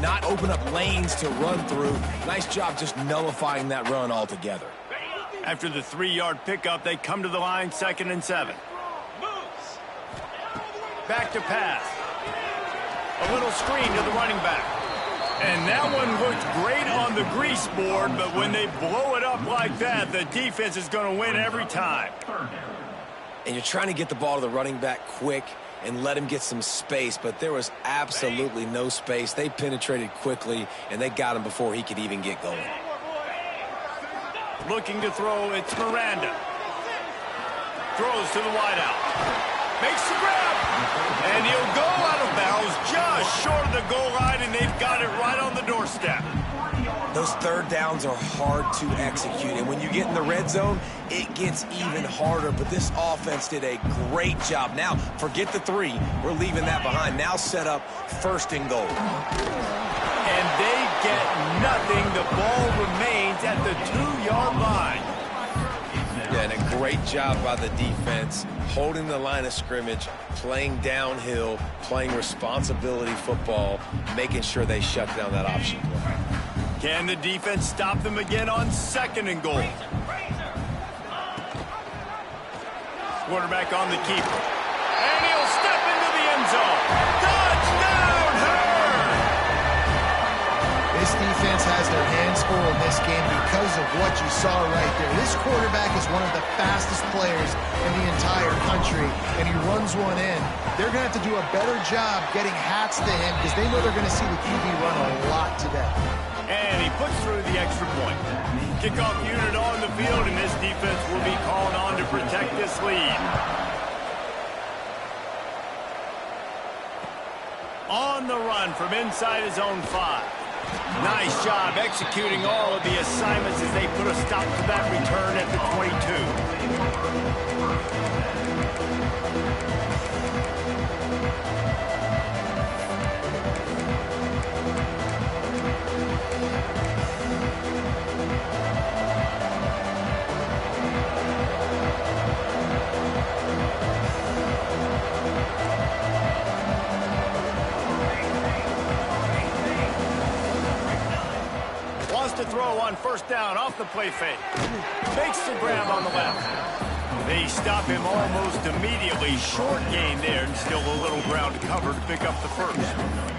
not open up lanes to run through. Nice job just nullifying that run altogether. After the 3-yard pickup, they come to the line, 2nd and 7. Back to pass. A little screen to the running back. And that one looked great on the grease board, but when they blow it up like that, the defense is going to win every time. And you're trying to get the ball to the running back quick and let him get some space, but there was absolutely no space. They penetrated quickly, and they got him before he could even get going. Looking to throw, it's Miranda. Throws to the wideout. Makes the grab. And he'll go out of bounds just short of the goal line, and they've got it right on the doorstep. Those 3rd downs are hard to execute, and when you get in the red zone, it gets even harder. But this offense did a great job. Now, forget the 3. We're leaving that behind. Now set up 1st and goal. And they get nothing. The ball remains at the 2-yard line. Yeah, and a great job by the defense, holding the line of scrimmage, playing downhill, playing responsibility football, making sure they shut down that option play. Can the defense stop them again on 2nd and goal? Quarterback on the keeper. And he'll step into the end zone. Touchdown, Hurd! This defense has their hands full in this game because of what you saw right there. This quarterback is one of the fastest players in the entire country, and he runs one in. They're going to have to do a better job getting hats to him because they know they're going to see the QB run a lot today. And he puts through the extra point. Kickoff unit on the field, and this defense will be called on to protect this lead. On the run from inside his own 5. Nice job executing all of the assignments as they put a stop to that return at the 22. Wants to throw on 1st down off the play fake. Makes the grab on the left. They stop him almost immediately. Short gain there, and still a little ground to cover to pick up the 1st.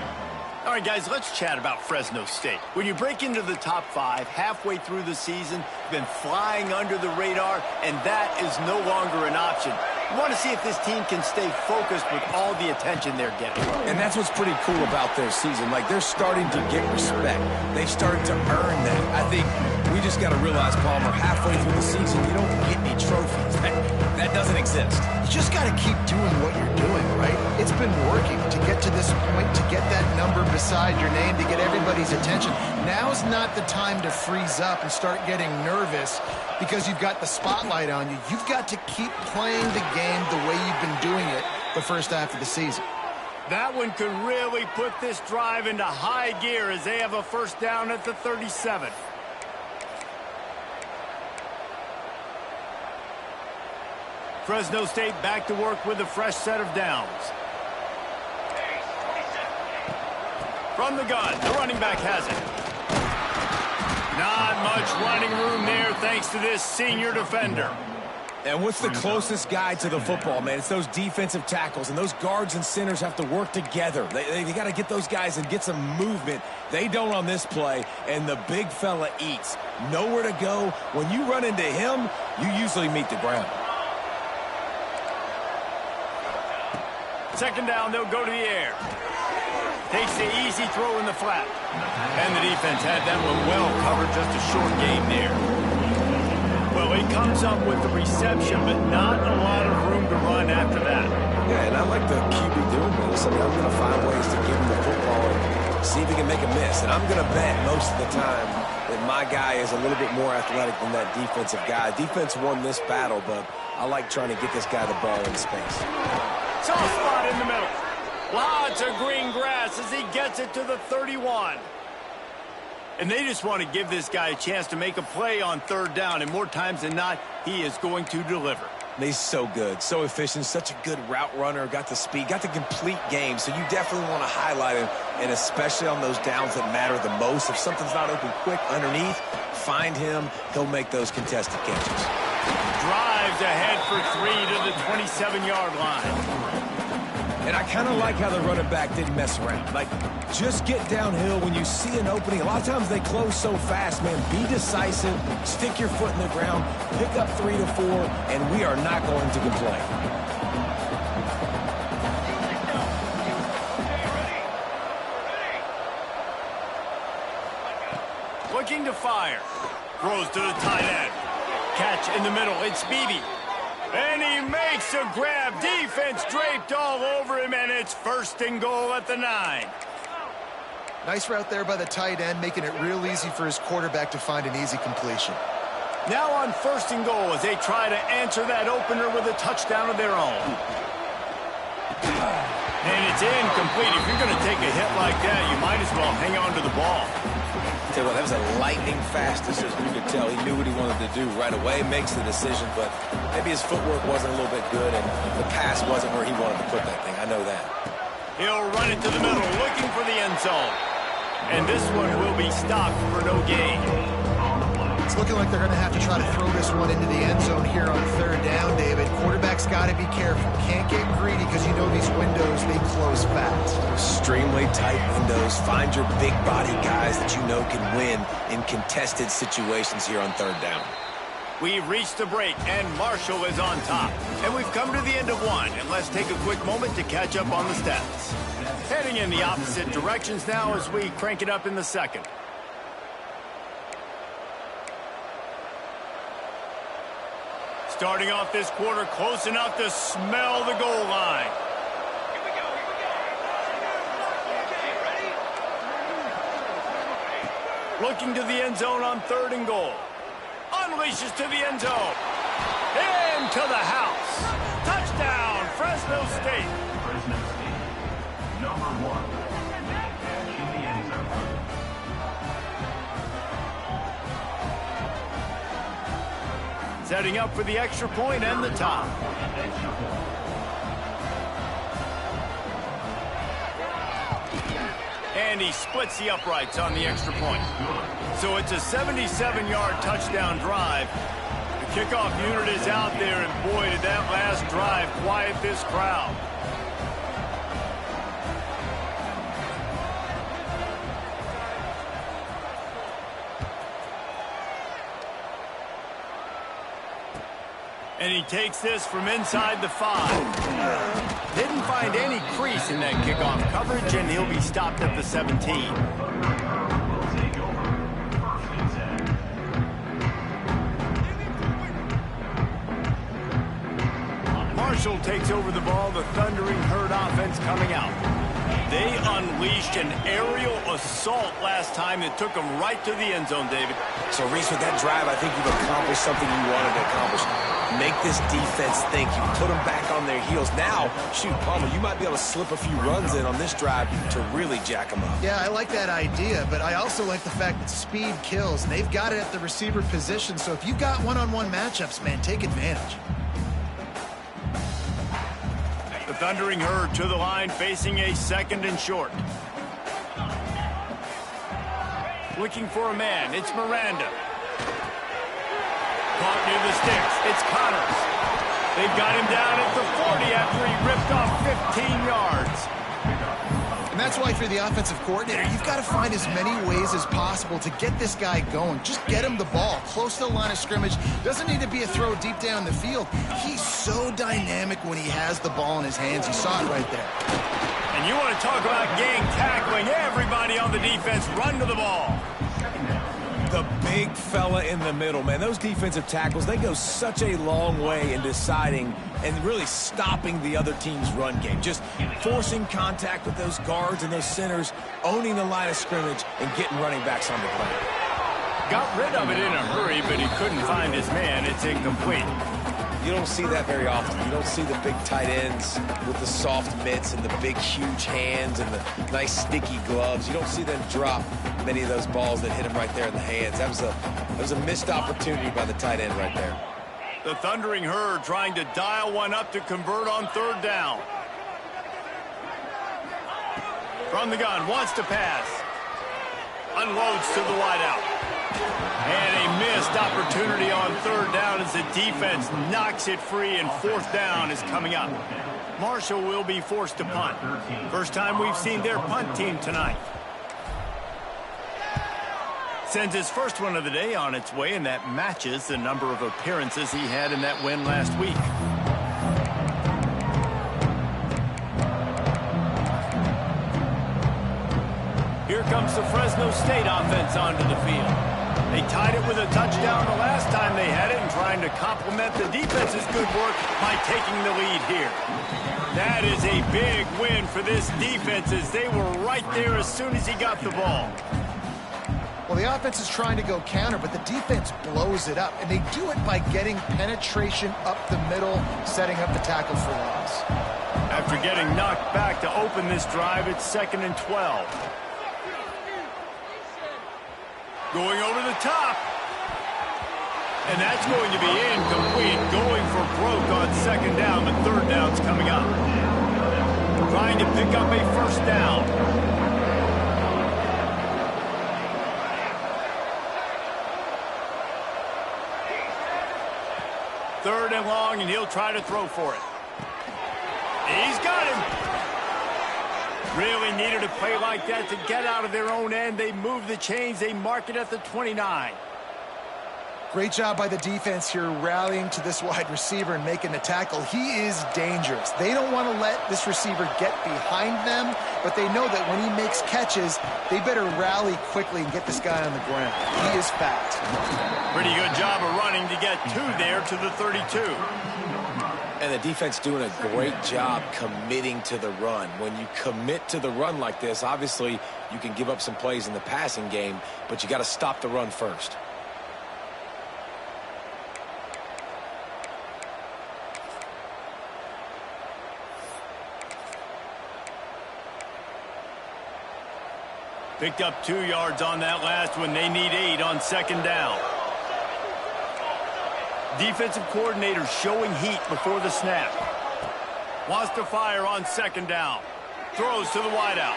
All right, guys, let's chat about Fresno State. When you break into the top 5 halfway through the season, you've been flying under the radar, and that is no longer an option. You want to see if this team can stay focused with all the attention they're getting. And that's what's pretty cool about their season. Like, they're starting to get respect. They've started to earn that. I think we just got to realize, Palmer, halfway through the season, you don't get any trophies. That doesn't exist. You just got to keep doing what you're doing, right? It's been working to get to this point, to get that number beside your name, to get everybody's attention. Now's not the time to freeze up and start getting nervous because you've got the spotlight on you. You've got to keep playing the game the way you've been doing it the first half of the season. That one could really put this drive into high gear as they have a 1st down at the 37. Fresno State back to work with a fresh set of downs. From the gun, the running back has it. Not much running room there thanks to this senior defender. And what's the closest guy to the football, man? It's those defensive tackles, and those guards and centers have to work together. They got to get those guys and get some movement. They don't on this play, and the big fella eats. Nowhere to go. When you run into him, you usually meet the ground. 2nd down, they'll go to the air. Takes the easy throw in the flat. And the defense had that one well covered, just a short gain there. Well, he comes up with the reception, but not a lot of room to run after that. Yeah, and I like the QB doing this. I mean, I'm going to find ways to give him the football and see if he can make a miss. And I'm going to bet most of the time that my guy is a little bit more athletic than that defensive guy. Defense won this battle, but I like trying to get this guy the ball in space. Soft spot in the middle. Lots of green grass as he gets it to the 31. And they just want to give this guy a chance to make a play on 3rd down, and more times than not, he is going to deliver. He's so good, so efficient, such a good route runner, got the speed, got the complete game, so you definitely want to highlight him, and especially on those downs that matter the most. If something's not open quick underneath, find him. He'll make those contested catches. Drives ahead for 3 to the 27-yard line. And I kind of like how the running back didn't mess around. Like, just get downhill when you see an opening. A lot of times they close so fast, man. Be decisive, stick your foot in the ground, pick up 3 to 4, and we are not going to complain. Looking to fire. Throws to the tight end. Catch in the middle. It's Beebe. And he makes a grab. Defense draped all over him, and it's 1st and goal at the 9. Nice route there by the tight end, making it real easy for his quarterback to find an easy completion. Now on 1st and goal as they try to answer that opener with a touchdown of their own. And it's incomplete. If you're going to take a hit like that, you might as well hang on to the ball. Tell you what, that was a lightning-fast decision. You could tell he knew what he wanted to do right away, makes the decision, but maybe his footwork wasn't a little bit good, and the pass wasn't where he wanted to put that thing. I know that. He'll run it to the middle, looking for the end zone. And this one will be stopped for no gain. It's looking like they're going to have to try to throw this one into the end zone here on 3rd down, David. Quarterback's got to be careful. Can't get greedy because you know these windows, they close fast. Extremely tight windows. Find your big body guys that you know can win in contested situations here on 3rd down. We've reached the break, and Marshall is on top. And we've come to the end of one, and let's take a quick moment to catch up on the stats. Heading in the opposite directions now as we crank it up in the 2nd. Starting off this quarter close enough to smell the goal line. Here we go. Ready? Looking to the end zone on 3rd and goal. Unleashes to the end zone. Into the house. Touchdown, Fresno State. Fresno State, number 1. Catch in the end zone. Setting up for the extra point and the top. And he splits the uprights on the extra point. So it's a 77-yard touchdown drive. The kickoff unit is out there, and boy, did that last drive quiet this crowd. And he takes this from inside the 5. Didn't find any crease in that kickoff coverage, and he'll be stopped at the 17. Marshall takes over the ball, the Thundering Herd offense coming out. They unleashed an aerial assault last time that took them right to the end zone, David. So, Reese, with that drive, I think you've accomplished something you wanted to accomplish. Make this defense think. You put them back on their heels. Now, shoot, Palmer, you might be able to slip a few runs in on this drive to really jack them up. Yeah, I like that idea, but I also like the fact that speed kills. And they've got it at the receiver position, so if you've got one-on-one matchups, man, take advantage. The Thundering Herd to the line, facing a 2nd and short. Looking for a man. It's Miranda. Caught near the sticks. It's Connors. They've got him down at the 40 after he ripped off 15 yards. And that's why, for the offensive coordinator, you've got to find as many ways as possible to get this guy going. Just get him the ball close to the line of scrimmage. Doesn't need to be a throw deep down the field. He's so dynamic when he has the ball in his hands. You saw it right there. And you want to talk about gang tackling. Everybody on the defense run to the ball. The big fella in the middle, man. Those defensive tackles, they go such a long way in deciding and really stopping the other team's run game. Just forcing contact with those guards and those centers, owning the line of scrimmage, and getting running backs on the play. Got rid of it in a hurry, but he couldn't find his man. It's incomplete. You don't see that very often. You don't see the big tight ends with the soft mitts and the big, huge hands and the nice, sticky gloves. You don't see them drop many of those balls that hit him right there in the hands. That was a missed opportunity by the tight end right there. The Thundering Herd trying to dial one up to convert on third down. From the gun, wants to pass. Unloads to the wideout. And a missed opportunity on third down as the defense knocks it free, and fourth down is coming up. Marshall will be forced to punt. First time we've seen their punt team tonight. Sends his first one of the day on its way, and that matches the number of appearances he had in that win last week. Here comes the Fresno State offense onto the field. They tied it with a touchdown the last time they had it, and trying to complement the defense's good work by taking the lead here. That is a big win for this defense, as they were right there as soon as he got the ball. Well, the offense is trying to go counter, but the defense blows it up, and they do it by getting penetration up the middle, setting up the tackle for loss. After getting knocked back to open this drive, it's 2nd and 12. Going over the top. And that's going to be incomplete. Going for broke on second down, but third down's coming up. Trying to pick up a first down. Third and long, and he'll try to throw for it. He's got him. Really needed a play like that to get out of their own end. They move the chains. They mark it at the 29. Great job by the defense here, rallying to this wide receiver and making the tackle. He is dangerous. They don't want to let this receiver get behind them, but they know that when he makes catches, they better rally quickly and get this guy on the ground. He is fast. Pretty good job of running to get two there to the 32. And the defense doing a great job committing to the run. When you commit to the run like this, obviously you can give up some plays in the passing game, but you got to stop the run first. Picked up 2 yards on that last one. They need 8 on second down. Defensive coordinator showing heat before the snap. Wants to fire on second down. Throws to the wideout.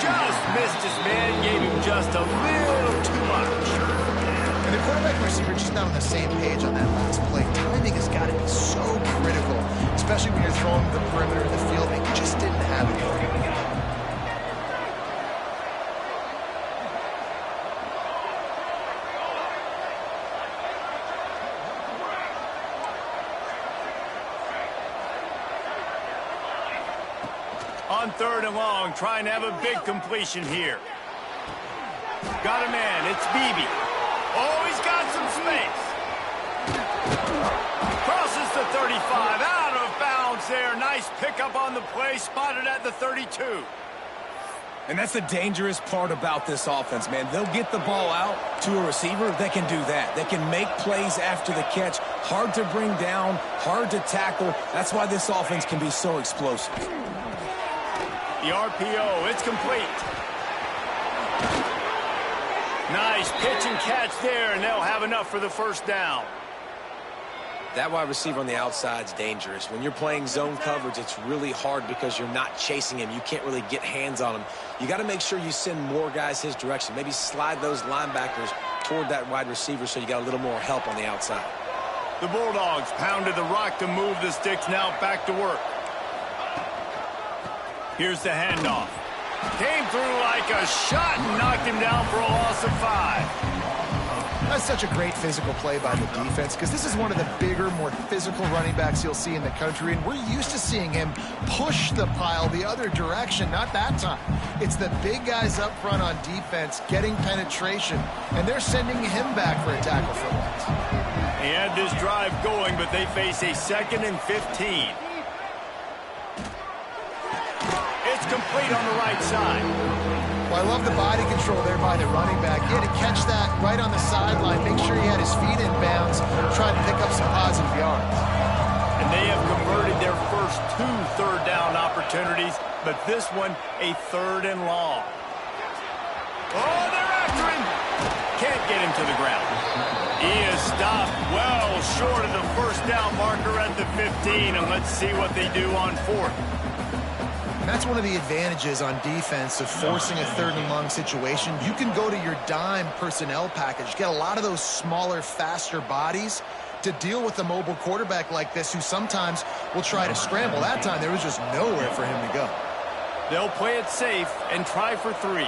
Just missed his man. Gave him just a little too much. And the quarterback and receiver just not on the same page on that last play. Timing has got to be so critical, especially when you're throwing the perimeter of the field. They just didn't have it. On third and long, trying to have a big completion here. Got a man, it's Beebe. Oh, he's got some space. Crosses the 35, out of bounds there. Nice pickup on the play, spotted at the 32. And that's the dangerous part about this offense, man. They'll get the ball out to a receiver. They can do that. They can make plays after the catch. Hard to bring down, hard to tackle. That's why this offense can be so explosive. The RPO, it's complete. Nice pitch and catch there, and they'll have enough for the first down. That wide receiver on the outside is dangerous. When you're playing zone coverage, it's really hard because you're not chasing him. You can't really get hands on him. You got to make sure you send more guys his direction. Maybe slide those linebackers toward that wide receiver so you got a little more help on the outside. The Bulldogs pounded the rock to move the sticks, now back to work. Here's the handoff. Came through like a shot and knocked him down for a loss of 5. That's such a great physical play by the defense, because this is one of the bigger, more physical running backs you'll see in the country, and we're used to seeing him push the pile the other direction. Not that time. It's the big guys up front on defense getting penetration, and they're sending him back for a tackle for loss. He had this drive going, but they face a 2nd and 15. It's complete on the right side. Well, I love the body control there by the running back. He had to catch that right on the sideline, make sure he had his feet in bounds, try to pick up some positive yards. And they have converted their first 2 third down opportunities, but this one a 3rd and long. Oh, they're after him. Can't get him to the ground. He is stopped well short of the first down marker at the 15, and let's see what they do on 4th. That's one of the advantages on defense of forcing a 3rd and long situation. You can go to your dime personnel package, get a lot of those smaller, faster bodies to deal with a mobile quarterback like this who sometimes will try to scramble. That time there was just nowhere for him to go. They'll play it safe and try for 3.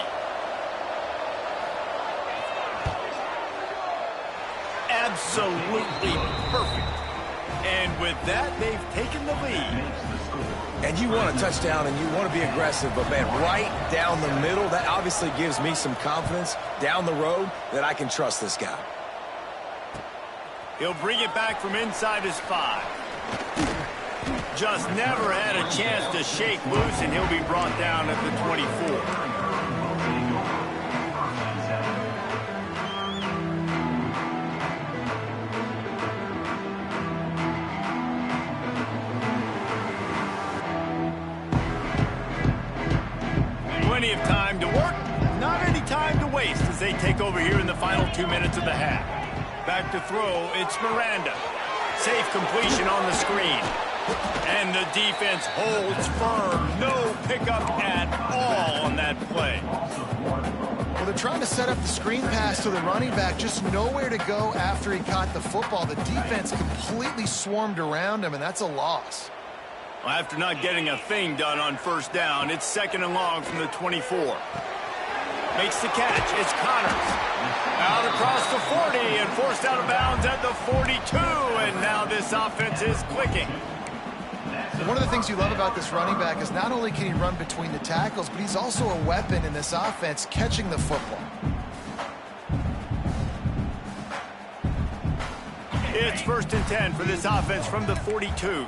Absolutely perfect. And with that, they've taken the lead. And you want a touchdown and you want to be aggressive, but man, right down the middle, that obviously gives me some confidence down the road that I can trust this guy. He'll bring it back from inside his 5. Just never had a chance to shake loose, and he'll be brought down at the 24. Plenty of time to work, not any time to waste as they take over here in the final 2 minutes of the half. Back to throw, it's Miranda. Safe completion on the screen. And the defense holds firm. No pickup at all on that play. Well, they're trying to set up the screen pass to the running back, just nowhere to go after he caught the football. The defense completely swarmed around him, and that's a loss. Well, after not getting a thing done on 1st down, it's 2nd and long from the 24. Makes the catch. It's Connors. Out across the 40 and forced out of bounds at the 42. And now this offense is clicking. One of the things you love about this running back is not only can he run between the tackles, but he's also a weapon in this offense catching the football. It's 1st and 10 for this offense from the 42.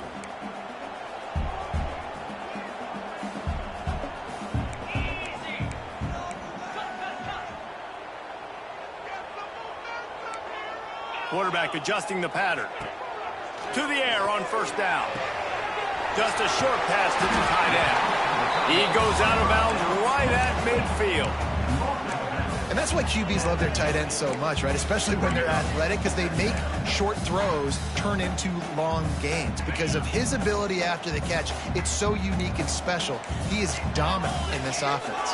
Quarterback adjusting the pattern. To the air on 1st down. Just a short pass to the tight end. He goes out of bounds right at midfield. And that's why QBs love their tight ends so much, right? Especially when they're athletic, because they make short throws turn into long gains. Because of his ability after the catch, it's so unique and special. He is dominant in this offense.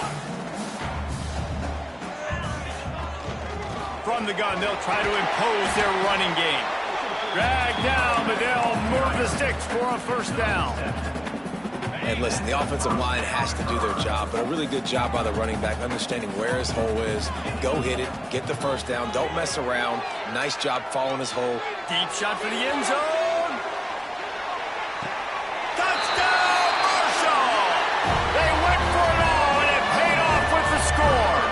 From the gun, they'll try to impose their running game. Drag down, but they'll move the sticks for a 1st down. And listen, the offensive line has to do their job, but a really good job by the running back, understanding where his hole is. Go hit it, get the 1st down, don't mess around. Nice job following his hole. Deep shot for the end zone. Touchdown, Marshall! They went for it all, and it paid off with the score.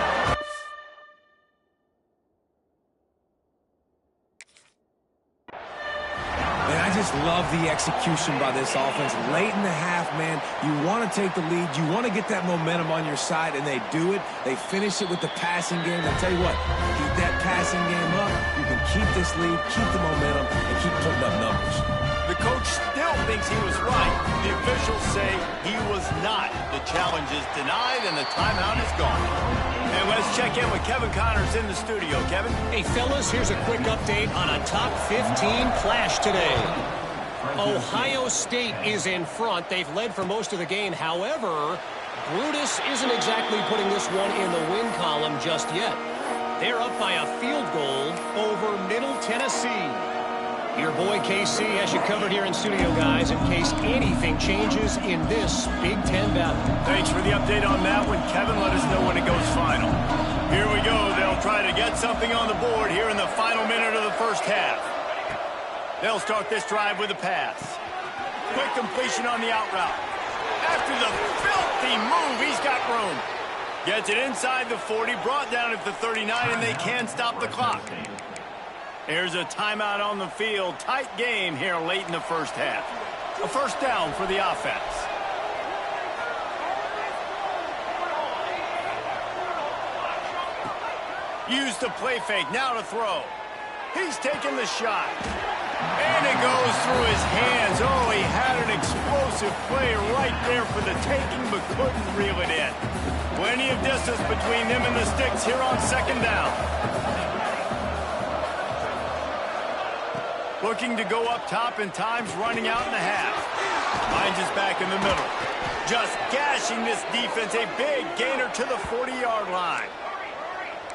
Love the execution by this offense. Late in the half, man, you want to take the lead. You want to get that momentum on your side, and they do it. They finish it with the passing game. I'll tell you what, keep that passing game up. You can keep this lead, keep the momentum, and keep putting up numbers. The coach still thinks he was right. The officials say he was not. The challenge is denied, and the timeout is gone. And let's check in with Kevin Connors in the studio. Kevin? Hey, fellas, here's a quick update on a top 15 clash today. Ohio State is in front. They've led for most of the game. However, Brutus isn't exactly putting this one in the win column just yet. They're up by a field goal over Middle Tennessee. Your boy KC has you covered here in studio, guys, in case anything changes in this Big Ten battle. Thanks for the update on that one, Kevin. Let us know when it goes final. Here we go. They'll try to get something on the board here in the final minute of the 1st half. They'll start this drive with a pass. Quick completion on the out route. After the filthy move, he's got room. Gets it inside the 40, brought down at the 39, and they can stop the clock. There's a timeout on the field. Tight game here late in the 1st half. A 1st down for the offense. Use the play fake, now to throw. He's taking the shot. And it goes through his hands. Oh, he had an explosive play right there for the taking, but couldn't reel it in. Plenty of distance between them and the sticks here on 2nd down. Looking to go up top, and time's running out in the half. Finds his back in the middle. Just gashing this defense. A big gainer to the 40-yard line.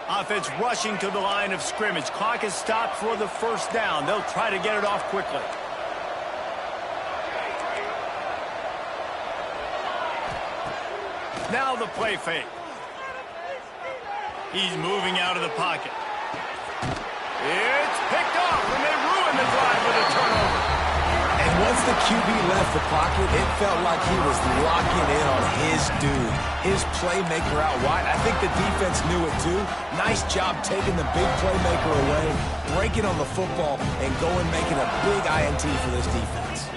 Offense rushing to the line of scrimmage. Clock is stopped for the first down. They'll try to get it off quickly. Now the play fake. He's moving out of the pocket. It's picked off, and they ruin the drive with a turnover. And once the QB left the pocket, it felt like he was locking in on his dude, his playmaker out wide. I think the defense knew it too. Nice job taking the big playmaker away, breaking on the football, and going making a big INT for this defense.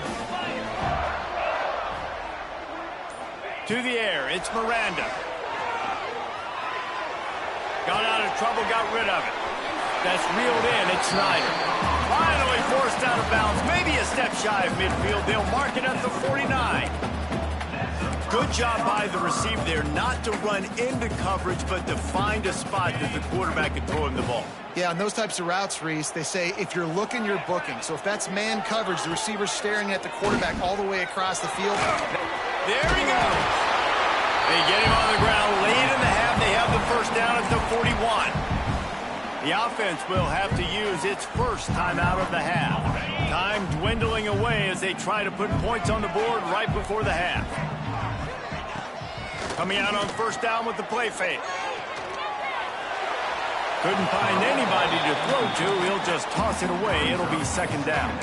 To the air, it's Miranda. Got out of trouble, got rid of it. That's reeled in, it's Snyder. Finally forced out of bounds, maybe a step shy of midfield. They'll mark it at the 49. Good job by the receiver there, not to run into coverage, but to find a spot that the quarterback can throw him the ball. Yeah, on those types of routes, Reese, they say if you're looking, you're booking. So if that's man coverage, the receiver's staring at the quarterback all the way across the field. There he goes. They get him on the ground late in the half. They have the first down at the 41. The offense will have to use its first time out of the half. Time dwindling away as they try to put points on the board right before the half. Coming out on first down with the play fake. Couldn't find anybody to throw to. He'll just toss it away. It'll be second down.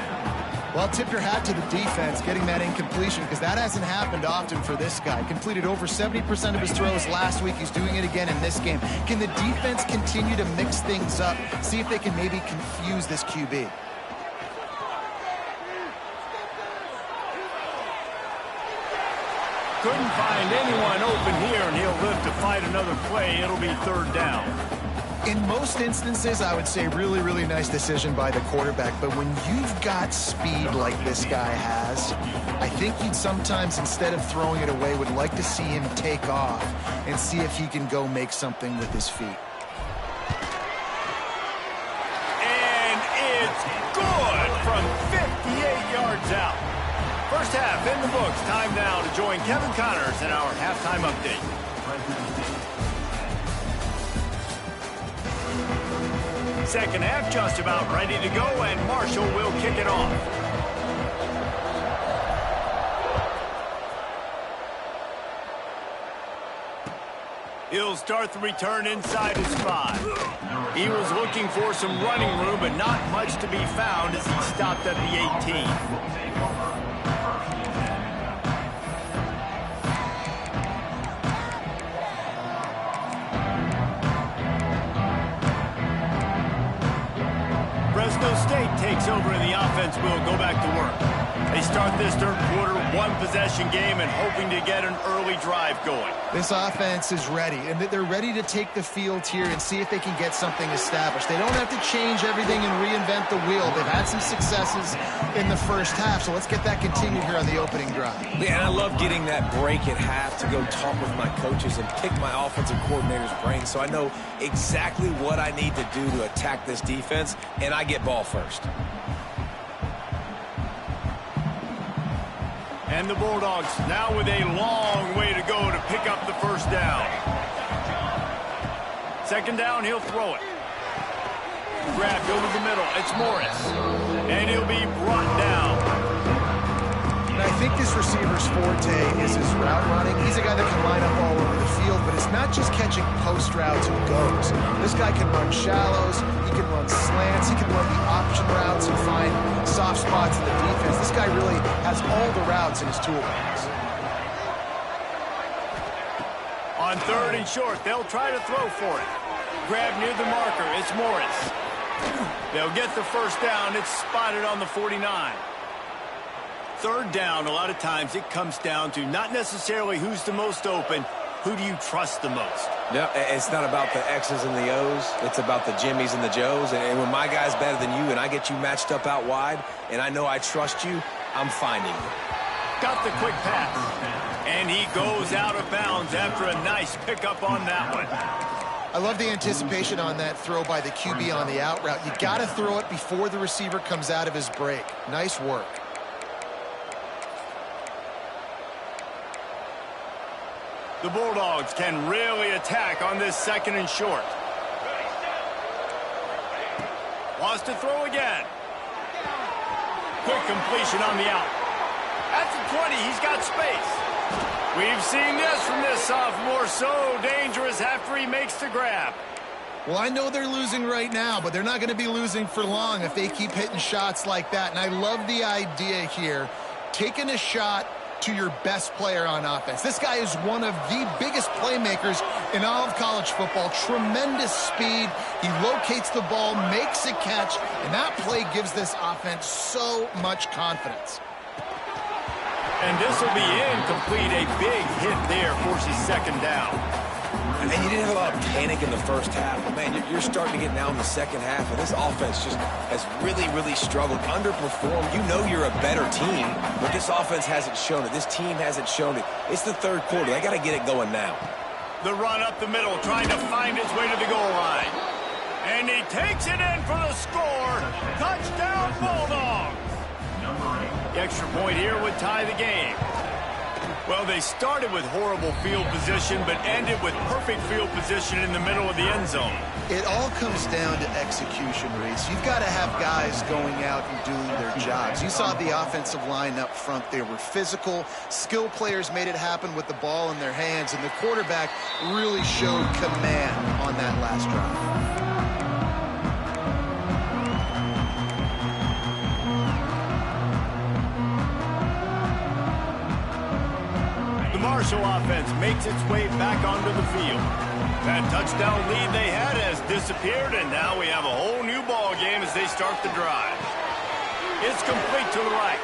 Well, tip your hat to the defense getting that incompletion, because that hasn't happened often for this guy. Completed over 70% of his throws last week. He's doing it again in this game. Can the defense continue to mix things up? See if they can maybe confuse this QB. Couldn't find anyone open here, and he'll live to fight another play. It'll be third down. In most instances, I would say really, really nice decision by the quarterback. But when you've got speed like this guy has, I think you'd sometimes, instead of throwing it away, would like to see him take off and see if he can go make something with his feet. And it's good from 58 yards out. First half in the books. Time now to join Kevin Connors in our halftime update. Second half just about ready to go, and Marshall will kick it off. He'll start the return inside his 5. He was looking for some running room, but not much to be found as he stopped at the 18. State takes over, and the offense will go back to work. They start this third quarter, one-possession game, and hoping to get an early drive going. This offense is ready, and they're ready to take the field here and see if they can get something established. They don't have to change everything and reinvent the wheel. They've had some successes in the first half, so let's get that continued here on the opening drive. Yeah, and I love getting that break at half to go talk with my coaches and pick my offensive coordinator's brain so I know exactly what I need to do to attack this defense, and I get ball first. And the Bulldogs now with a long way to go to pick up the first down. Second down, he'll throw it. Grabbed over the middle. It's Morris. And he'll be brought down. And I think this receiver's forte is his route running. He's a guy that can line up all over the field, but it's not just catching post routes and goes. This guy can run shallows. He can run slants. He can run the option routes and find soft spots in the defense. This guy really has all the routes in his toolbox. On third and short, they'll try to throw for it. Grab near the marker. It's Morris. They'll get the first down. It's spotted on the 49. Third down, a lot of times it comes down to not necessarily who's the most open, who do you trust the most? No, it's not about the X's and the O's. It's about the Jimmys and the Joes. And when my guy's better than you and I get you matched up out wide and I know I trust you, I'm finding you. Got the quick pass. And he goes out of bounds after a nice pickup on that one. I love the anticipation on that throw by the QB on the out route. You got to throw it before the receiver comes out of his break. Nice work. The Bulldogs can really attack on this 2nd and short. Wants to throw again. Quick completion on the out. At the 20, he's got space. We've seen this from this sophomore, so dangerous after he makes the grab. Well, I know they're losing right now, but they're not going to be losing for long if they keep hitting shots like that. And I love the idea here, taking a shot to your best player on offense. This guy is one of the biggest playmakers in all of college football. Tremendous speed. He locates the ball, makes a catch, and that play gives this offense so much confidence. And this will be incomplete. A big hit there forces 2nd down. And you didn't have a lot of panic in the first half. But, man, you're starting to get now in the second half, and this offense just has really, really struggled, underperformed. You know you're a better team, but this offense hasn't shown it. This team hasn't shown it. It's the 3rd quarter. They got to get it going now. The run up the middle, trying to find his way to the goal line. And he takes it in for the score. Touchdown, Bulldogs. The extra point here would tie the game. Well, they started with horrible field position, but ended with perfect field position in the middle of the end zone. It all comes down to execution, Reese. You've got to have guys going out and doing their jobs. You saw the offensive line up front. They were physical. Skill players made it happen with the ball in their hands, and the quarterback really showed command on that last drive. Marshall offense makes its way back onto the field. That touchdown lead they had has disappeared, and now we have a whole new ball game as they start the drive. It's complete to the right.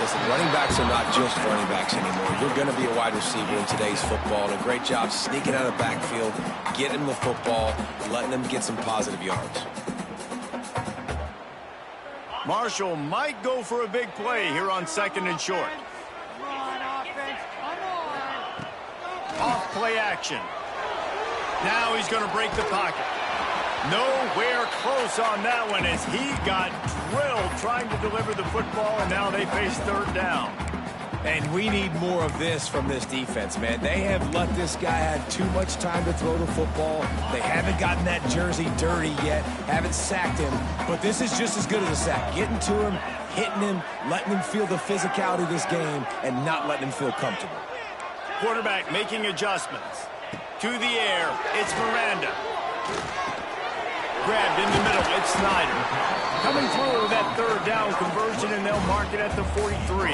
Listen, running backs are not just running backs anymore. You're going to be a wide receiver in today's football. And a great job sneaking out of the backfield, getting the football, letting them get some positive yards. Marshall might go for a big play here on 2nd and short. Off play action. Now he's going to break the pocket. Nowhere close on that one as he got drilled trying to deliver the football, and now they face 3rd down. And we need more of this from this defense, man. They have let this guy have too much time to throw the football. They haven't gotten that jersey dirty yet, haven't sacked him. But this is just as good as a sack. Getting to him, hitting him, letting him feel the physicality of this game, and not letting him feel comfortable. Quarterback making adjustments. To the air, it's Miranda. Grabbed in the middle, it's Snyder. Coming through with that 3rd down conversion, and they'll mark it at the 43.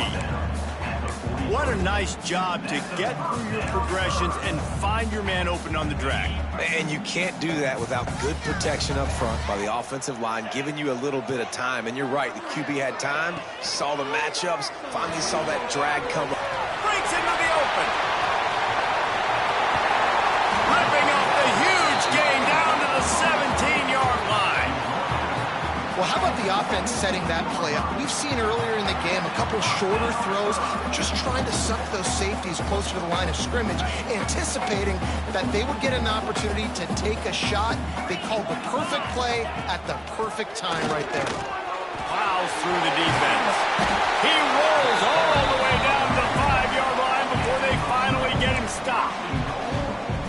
What a nice job to get through your progressions and find your man open on the drag. And you can't do that without good protection up front by the offensive line, giving you a little bit of time. And you're right, the QB had time, saw the matchups, finally saw that drag come up. Breaks into the open. Ripping up the huge gain down to the 17-yard line. Well, how about the offense setting that play up? We've seen earlier in the game a couple shorter throws, just trying to suck those safeties closer to the line of scrimmage, anticipating that they would get an opportunity to take a shot. They called the perfect play at the perfect time right there. Plows through the defense. He rolls all the way down to the 5-yard line before they finally get him stopped.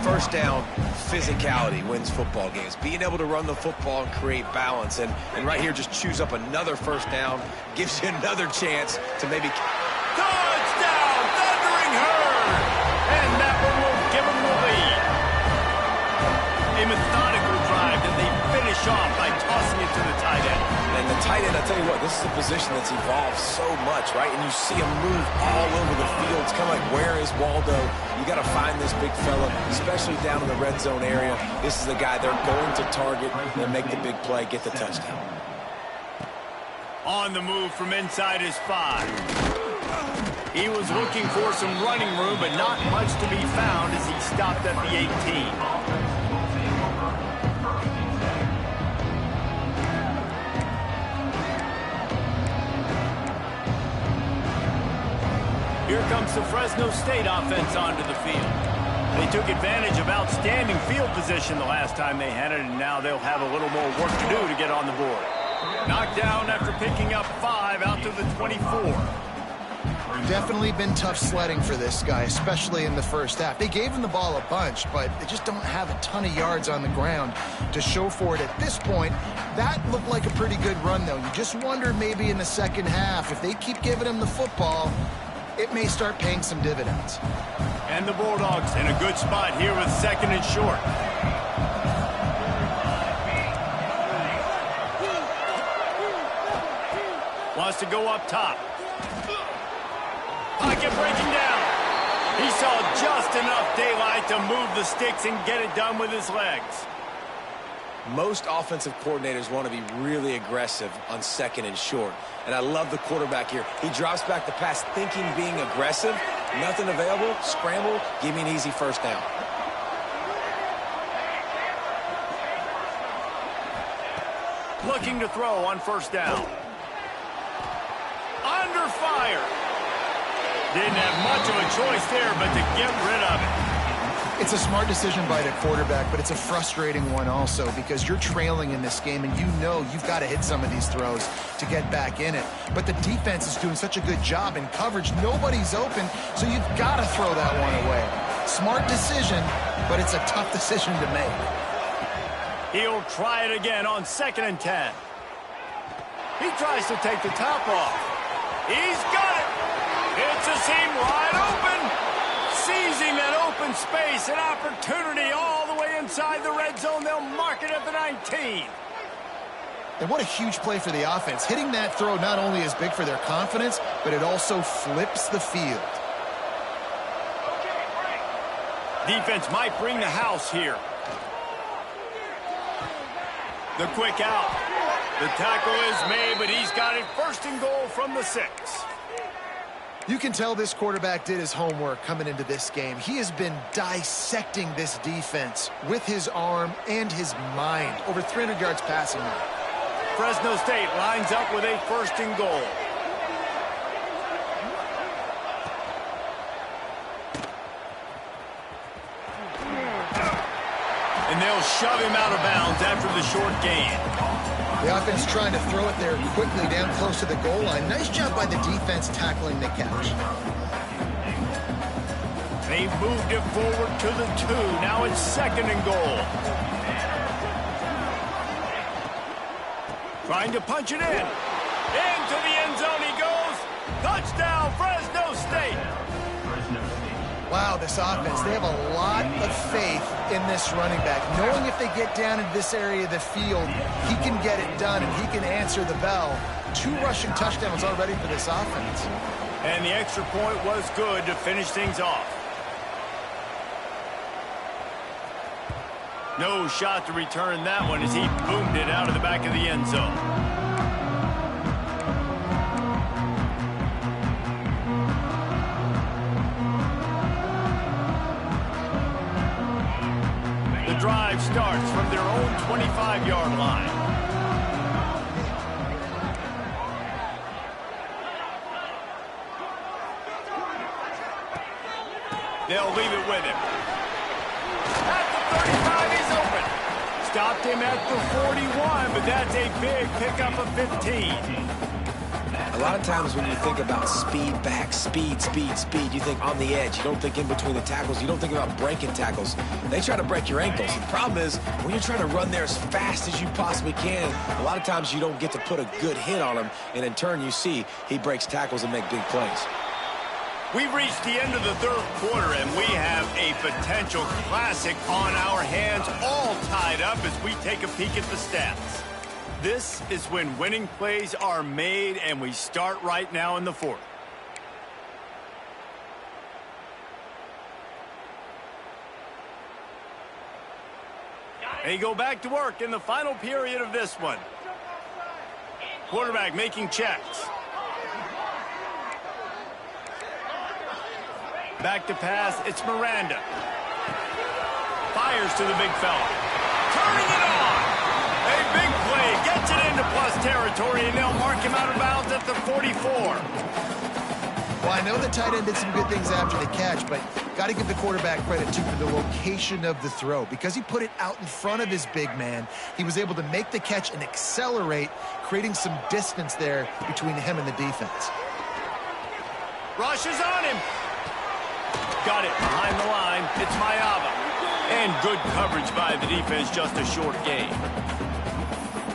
First down, physicality wins football games. Being able to run the football and create balance. And right here, just choose up another first down. Gives you another chance to maybe... Touchdown! Thundering herd! And that one will give them the lead. A methodical drive that they finish off by tossing it to the tight end. And the tight end, I tell you what, this is a position that's evolved so much, right? And you see him move all over the field. It's kind of like, where is Waldo? You got to find this big fella, especially down in the red zone area. This is the guy they're going to target and make the big play, get the touchdown. On the move from inside his 5. He was looking for some running room, but not much to be found as he stopped at the 18. Here comes the Fresno State offense onto the field. They took advantage of outstanding field position the last time they had it, and now they'll have a little more work to do to get on the board. Knocked down after picking up 5 out to the 24. Definitely been tough sledding for this guy, especially in the first half. They gave him the ball a bunch, but they just don't have a ton of yards on the ground to show for it at this point. That looked like a pretty good run, though. You just wonder maybe in the second half, if they keep giving him the football, it may start paying some dividends. And the Bulldogs in a good spot here with 2nd and short. Wants to go up top. Pocket breaking down. He saw just enough daylight to move the sticks and get it done with his legs. Most offensive coordinators want to be really aggressive on 2nd and short. And I love the quarterback here. He drops back the pass thinking being aggressive. Nothing available. Scramble. Give me an easy first down. Looking to throw on 1st down. Under fire. Didn't have much of a choice there, but to get rid of it. It's a smart decision by the quarterback, but it's a frustrating one also because you're trailing in this game and you know you've got to hit some of these throws to get back in it. But the defense is doing such a good job in coverage. Nobody's open, so you've got to throw that one away. Smart decision, but it's a tough decision to make. He'll try it again on 2nd and 10. He tries to take the top off. He's got it. It's a seam wide open. Seizing that open space, an opportunity all the way inside the red zone. They'll mark it at the 19. And what a huge play for the offense. Hitting that throw not only is big for their confidence, but it also flips the field. Defense might bring the house here. The quick out. The tackle is made, but he's got it 1st and goal from the 6. You can tell this quarterback did his homework coming into this game. He has been dissecting this defense with his arm and his mind. Over 300 yards passing now. Fresno State lines up with a 1st and goal. And they'll shove him out of bounds after the short gain. The offense trying to throw it there quickly down close to the goal line. Nice job by the defense tackling the catch. They moved it forward to the 2. Now it's 2nd and goal. Trying to punch it in. Into the end zone he goes. Touchdown, Fresno State. Wow, this offense, they have a lot of faith in this running back. Knowing if they get down into this area of the field, he can get it done and he can answer the bell. 2 rushing touchdowns already for this offense. And the extra point was good to finish things off. No shot to return that one as he boomed it out of the back of the end zone. The drive starts from their own 25-yard line. They'll leave it with him. At the 35, he's open. Stopped him at the 41, but that's a big pickup of 15. A lot of times when you think about speed back, speed, you think on the edge. You don't think in between the tackles. You don't think about breaking tackles. They try to break your ankles. The problem is when you're trying to run there as fast as you possibly can, a lot of times you don't get to put a good hit on him, and in turn you see he breaks tackles and make big plays. We've reached the end of the third quarter, and we have a potential classic on our hands, all tied up as we take a peek at the stats. This is when winning plays are made, and we start right now in the fourth. They go back to work in the final period of this one. Quarterback making checks. Back to pass, it's Miranda. Fires to the big fella. Turning it on. A big play, gets it into plus territory, and they'll mark him out of bounds at the 44. Well, I know the tight end did some good things after the catch, but got to give the quarterback credit, too, for the location of the throw. Because he put it out in front of his big man, he was able to make the catch and accelerate, creating some distance there between him and the defense. Rushes on him. Got it behind the line. It's Mayava. And good coverage by the defense, just a short gain.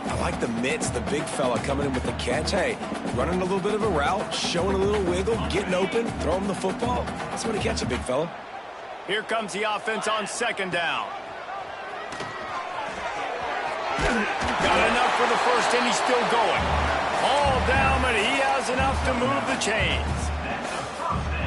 I like the mitts, the big fella coming in with the catch. Hey, running a little bit of a route, showing a little wiggle, getting open, throwing him the football. That's what he catch a big fella. Here comes the offense on second down. Got enough for the first, and he's still going. All down, but he has enough to move the chains.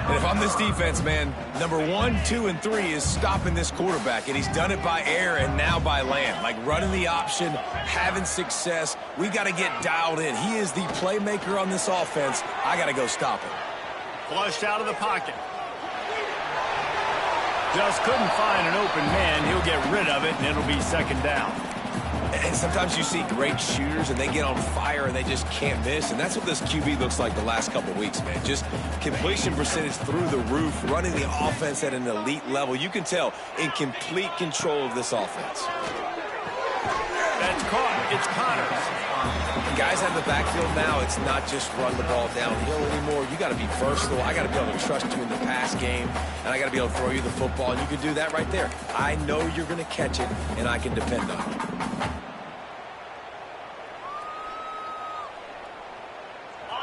And if I'm this defense, man, number 1, 2, and 3 is stopping this quarterback, and he's done it by air and now by land. Like running the option, having success. We got to get dialed in. He is the playmaker on this offense. I got to go stop him. Flushed out of the pocket. Just couldn't find an open man. He'll get rid of it, and it'll be second down. And sometimes you see great shooters, and they get on fire, and they just can't miss. And that's what this QB looks like the last couple weeks, man. Just completion percentage through the roof, running the offense at an elite level. You can tell in complete control of this offense. That's caught. It's Connors. Guys out of the backfield now, it's not just run the ball downhill anymore. You got to be versatile. I got to be able to trust you in the pass game, and I got to be able to throw you the football, and you can do that right there. I know you're going to catch it, and I can depend on it.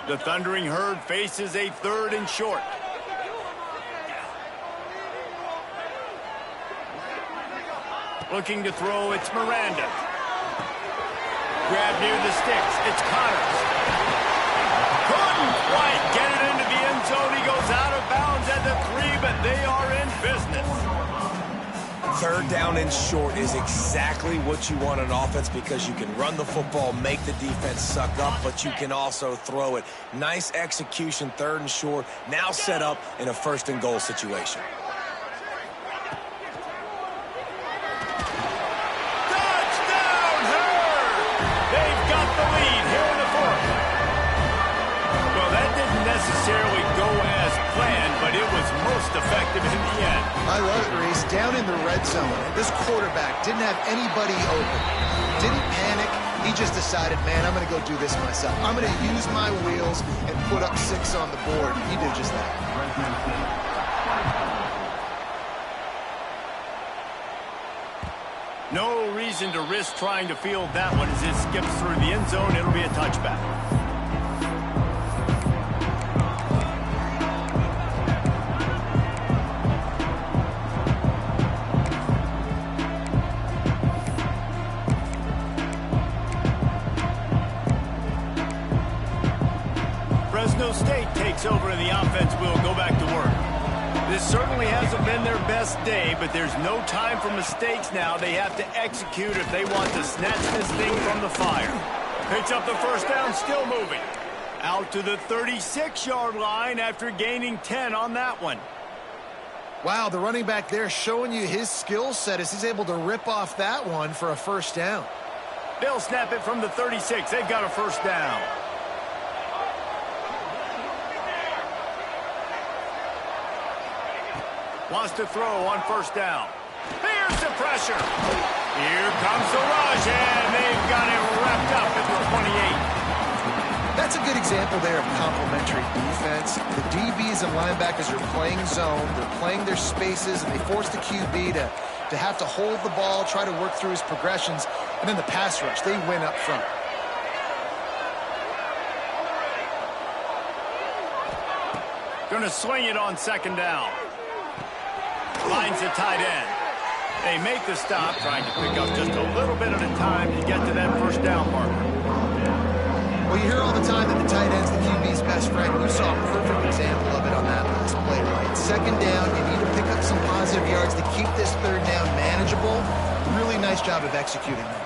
The Thundering Herd faces a 3rd and short. Looking to throw, it's Miranda. Grab near the sticks, it's Connors. Couldn't quite get it into the end zone. He goes out of bounds at the 3, but they are in business. 3rd down and short is exactly what you want on offense because you can run the football, make the defense suck up, but you can also throw it. Nice execution, 3rd and short, now set up in a 1st and goal situation. Touchdown, Herd! They've got the lead here in the 4th. Well, that didn't necessarily go as planned, but it was most effective in the end. I love it, Reese. Down in the red zone, this quarterback didn't have anybody open. Didn't panic. He just decided, man, I'm going to go do this myself. I'm going to use my wheels and put up 6 on the board. He did just that. No reason to risk trying to field that one as it skips through the end zone. It'll be a touchback. Fresno State takes over and the offense will go back to work. This certainly hasn't been their best day, but there's no time for mistakes now. They have to execute if they want to snatch this thing from the fire. Picks up the 1st down, still moving. Out to the 36-yard line after gaining 10 on that one. Wow, the running back there showing you his skill set as he's able to rip off that one for a 1st down. They'll snap it from the 36. They've got a 1st down. Wants to throw on 1st down. Here's the pressure. Here comes the rush, and they've got it wrapped up at the 28. That's a good example there of complementary defense. The DBs and linebackers are playing zone. They're playing their spaces, and they force the QB to have to hold the ball, try to work through his progressions, and then the pass rush, they win up front. Going to swing it on 2nd down. Finds the tight end. They make the stop, trying to pick up just a little bit at a time to get to that 1st down marker. Well, you hear all the time that the tight end's the QB's best friend. You saw a perfect example of it on that last play, right? 2nd down, you need to pick up some positive yards to keep this 3rd down manageable. Really nice job of executing that.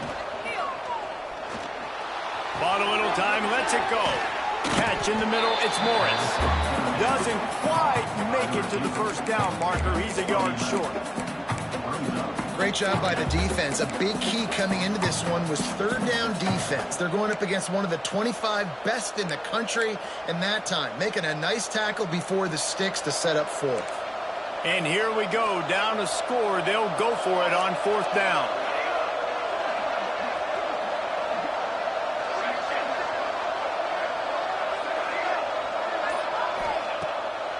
Bought a little time, lets it go. Catch in the middle, it's Morris. Doesn't quite make it to the 1st down marker. He's a yard short. Great job by the defense. A big key coming into this one was 3rd down defense. They're going up against one of the 25 best in the country in that time, making a nice tackle before the sticks to set up 4th. And here we go, down a score. They'll go for it on 4th down.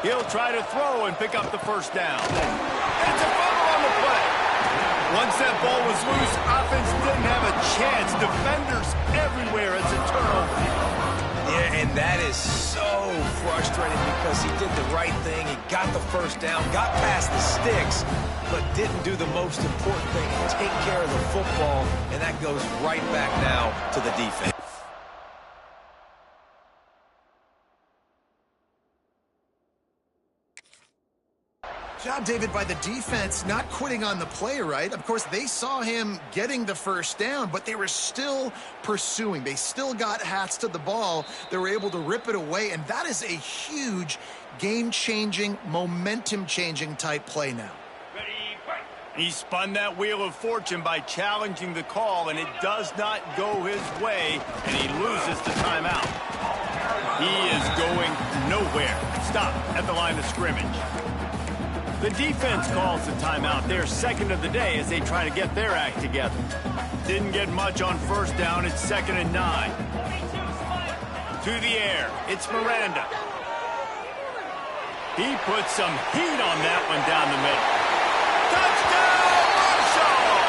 He'll try to throw and pick up the 1st down. It's a fumble on the play. Once that ball was loose, offense didn't have a chance. Defenders everywhere. It's a turnover. Yeah, and that is so frustrating because he did the right thing. He got the 1st down, got past the sticks, but didn't do the most important thing, take care of the football, and that goes right back now to the defense. Job, David, by the defense, not quitting on the play, right? Of course, they saw him getting the 1st down, but they were still pursuing. They still got hats to the ball. They were able to rip it away, and that is a huge game-changing, momentum-changing type play now. He spun that wheel of fortune by challenging the call, and it does not go his way, and he loses the timeout. He is going nowhere. Stop at the line of scrimmage. The defense calls the timeout. They're 2nd of the day as they try to get their act together. Didn't get much on 1st down. It's 2nd and 9. To the air. It's Miranda. He puts some heat on that one down the middle. Touchdown, Marshall!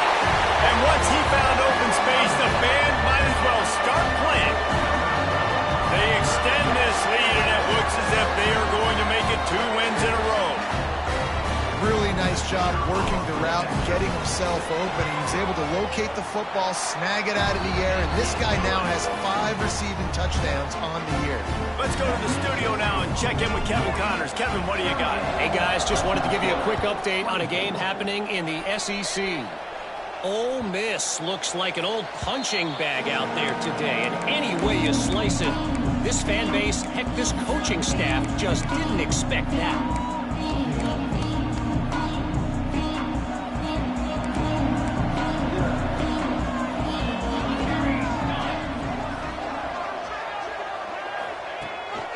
And once he found open space, the band might as well start playing. They extend this lead, and it looks as if they are going to make it 2 wins in a row. Really nice job working the route and getting himself open. He was able to locate the football, snag it out of the air, and this guy now has 5 receiving touchdowns on the year. Let's go to the studio now and check in with Kevin Connors. Kevin, what do you got? Hey, guys, just wanted to give you a quick update on a game happening in the SEC. Ole Miss looks like an old punching bag out there today, and any way you slice it, this fan base, heck, this coaching staff just didn't expect that.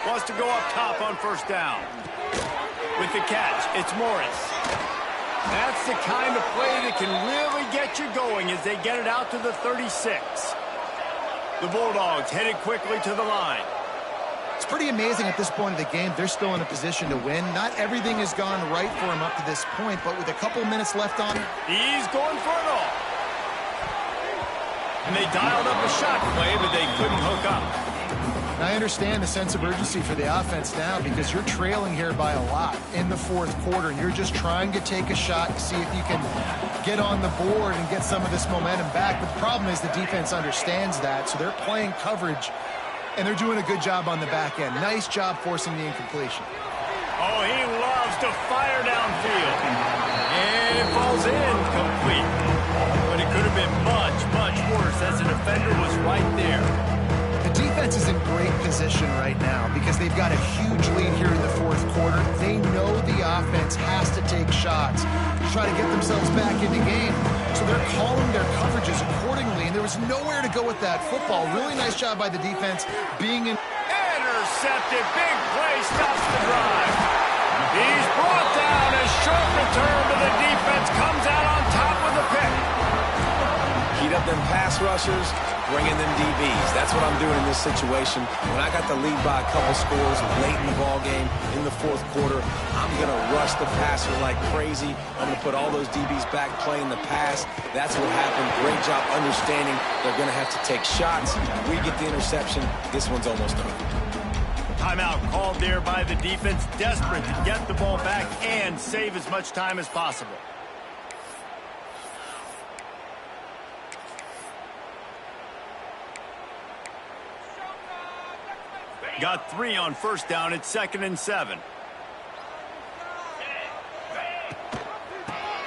Wants to go up top on 1st down. With the catch, it's Morris. That's the kind of play that can really get you going as they get it out to the 36. The Bulldogs headed quickly to the line. It's pretty amazing at this point of the game. They're still in a position to win. Not everything has gone right for them up to this point, but with a couple minutes left on, he's going for it all. And they dialed up a shot play, but they couldn't hook up. I understand the sense of urgency for the offense now because you're trailing here by a lot in the 4th quarter, and you're just trying to take a shot to see if you can get on the board and get some of this momentum back. But the problem is the defense understands that, so they're playing coverage, and they're doing a good job on the back end. Nice job forcing the incompletion. Oh, he loves to fire downfield. And it falls incomplete. But it could have been much, much worse as the defender was right there. The defense is in great position right now because they've got a huge lead here in the 4th quarter. They know the offense has to take shots to try to get themselves back in the game. So they're calling their coverages accordingly, and there was nowhere to go with that football. Really nice job by the defense being in. Intercepted. Big play stops the drive. He's brought down. A short return to the defense comes out on top with a pick. Heat up them pass rushers, bring in them DBs. That's what I'm doing in this situation. When I got the lead by a couple scores late in the ball game in the 4th quarter, I'm going to rush the passer like crazy. I'm going to put all those DBs back playing the pass. That's what happened. Great job understanding they're going to have to take shots. We get the interception. This one's almost over. Timeout called there by the defense, desperate to get the ball back and save as much time as possible. Got 3 on 1st down. It's 2nd and 7.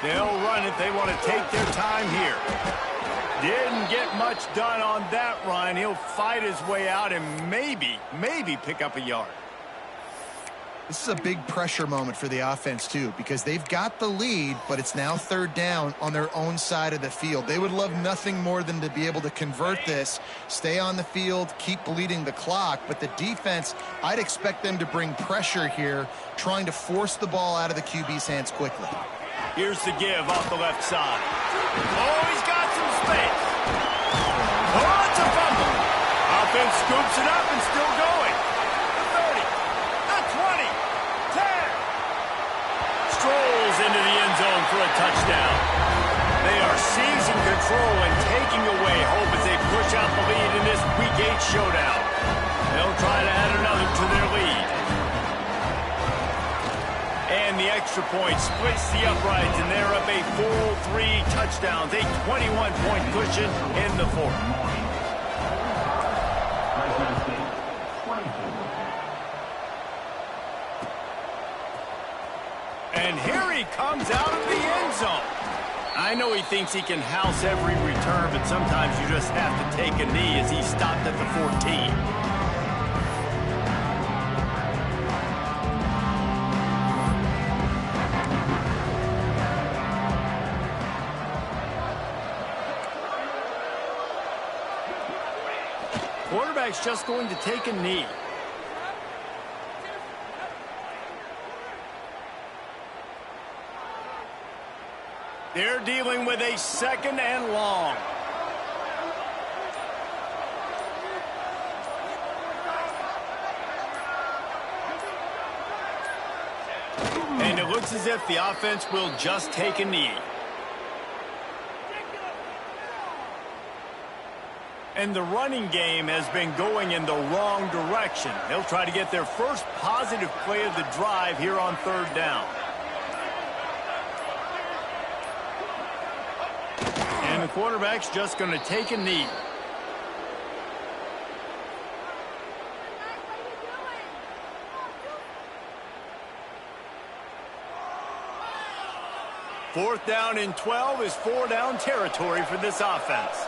They'll run it. They want to take their time here. Didn't get much done on that run. He'll fight his way out and maybe pick up a yard. This is a big pressure moment for the offense, too, because they've got the lead, but it's now third down on their own side of the field. They would love nothing more than to be able to convert this, stay on the field, keep bleeding the clock. But the defense, I'd expect them to bring pressure here, trying to force the ball out of the QB's hands quickly. Here's the give off the left side. Oh, he's got some space. Oh, it's a fumble. Offense scoops it up and still going. The 30, the 20, 10. Strolls into the end zone for a touchdown. They are seizing control and taking away hope as they push out the lead in this Week 8 showdown. They'll try to add another to their lead. And the extra point splits the uprights, and they're up a full 3 touchdowns, a 21-point cushion in the fourth. And here he comes out of the end zone. I know he thinks he can house every return, but sometimes you just have to take a knee as he stopped at the 14. Quarterback's just going to take a knee. They're dealing with a 2nd and long. And it looks as if the offense will just take a knee. And the running game has been going in the wrong direction. They'll try to get their first positive play of the drive here on 3rd down. And the quarterback's just going to take a knee. Fourth down and 12 is 4-down territory for this offense.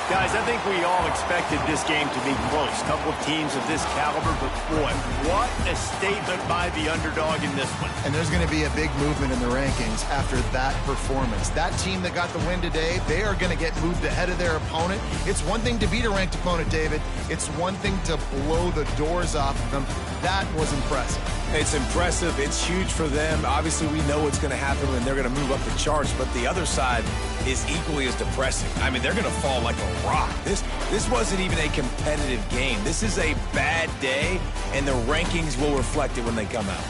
Guys, I think we all expected this game to be close. A couple of teams of this caliber, but boy, what a statement by the underdog in this one. And there's going to be a big movement in the rankings after that performance. That team that got the win today, they are going to get moved ahead of their opponent. It's one thing to beat a ranked opponent, David. It's one thing to blow the doors off of them. That was impressive. It's impressive. It's huge for them. Obviously, we know what's going to happen when they're going to move up the charts, but the other side is equally as depressing. I mean, they're going to fall like a rock. This wasn't even a competitive game. This is a bad day, and the rankings will reflect it when they come out.